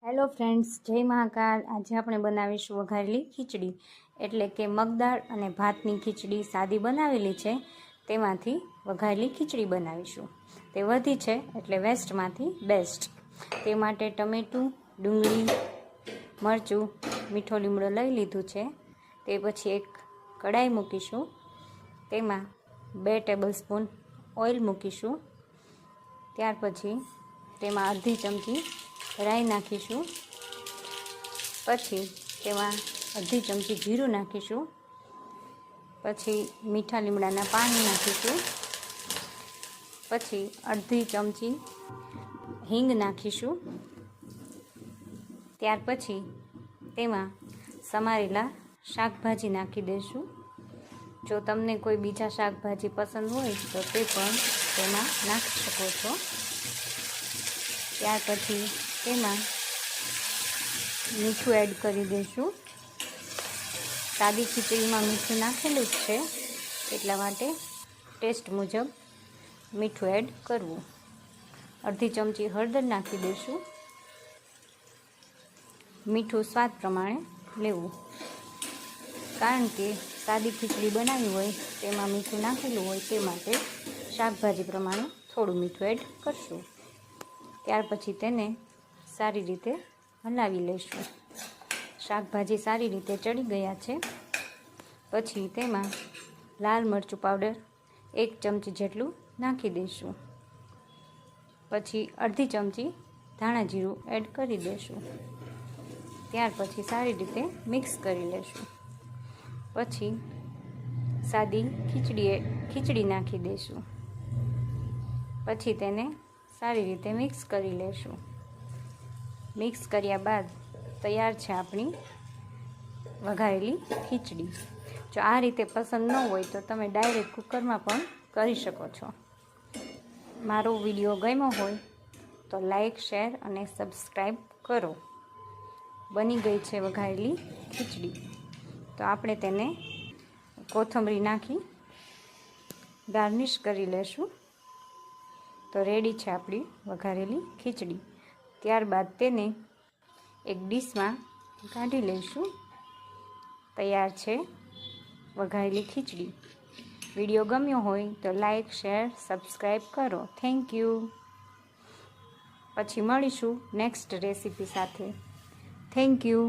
Hello friends, જય મહાકાલ। આજે આપણે બનાવીશું વઘારેલી ખીચડી, એટલે કે મગદાળ અને ભાતની ખીચડી સાદી બનાવેલી છે, તેમાંથી વઘારેલી ખીચડી બનાવીશું। તે વધી છે એટલે વેસ્ટમાંથી બેસ્ટ। તે માટે ટમેટું, ડુંગળી, મરચું, મીઠો લીમડો લઈ લીધું છે। તે પછી એક કડાઈ મૂકીશું, તેમાં 2 ટેબલસ્પૂન ઓઇલ મૂકીશું। ત્યાર પછી તેમાં અડધી ચમચી રાઈ નાખીશું। પછી તેમાં અડધી ચમચી જીરું નાખીશું। પછી મીઠા લીમડાના પાન નાખીશું। પછી અડધી ચમચી હિંગ નાખીશું। ત્યાર પછી તેમાં સમારેલા શાકભાજી નાખી દઈશું। જો તમને કોઈ બીજા શાકભાજી પસંદ હોય તો તે પણ તેમાં નાખી શકો છો। ત્યાર પછી તેમાં મીઠું એડ કરી દઈશું। સાદી ખીચડીમાં મીઠું નાખેલું જ છે, એટલા માટે ટેસ્ટ મુજબ મીઠું એડ કરવું। અડધી ચમચી હળદર નાખી દઈશું। મીઠું સ્વાદ પ્રમાણે લેવું, કારણ કે સાદી ખીચડી બનાવી હોય તેમાં મીઠું નાખેલું હોય, તે માટે શાકભાજી પ્રમાણે થોડું મીઠું એડ કરશું। ત્યાર પછી તેને સારી રીતે હલાવી લઈશું। શાકભાજી સારી રીતે ચડી ગયા છે। પછી તેમાં લાલ મરચું પાવડર 1 ચમચી જેટલું નાખી દઈશું। પછી અડધી ચમચી ધાણા જીરું એડ કરી દઈશું। ત્યાર પછી સારી રીતે મિક્સ કરી લઈશું। પછી સાદી ખીચડી નાખી દઈશું। પછી તેને સારી રીતે મિક્સ કરી લઈશું। મિક્સ કર્યા બાદ તૈયાર છે આપણી વઘારેલી ખીચડી। જો આ રીતે પસંદ ન હોય તો તમે ડાયરેક્ટ કુકરમાં પણ કરી શકો છો। મારો વિડીયો ગમ્યો હોય તો લાઈક, શેર અને સબસ્ક્રાઈબ કરો। બની ગઈ છે વઘારેલી ખીચડી, તો આપણે તેને કોથમરી નાખી ગાર્નિશ કરી લેશું। તો રેડી છે આપણી વઘારેલી ખીચડી। ત્યારબાદ તેને એક ડીશમાં કાઢી લઈશું। તૈયાર છે વઘારેલી ખીચડી। વિડીયો ગમ્યો હોય તો લાઈક, શેર, સબસ્ક્રાઈબ કરો। Thank you. પછી મળીશું નેક્સ્ટ રેસીપી સાથે। Thank you.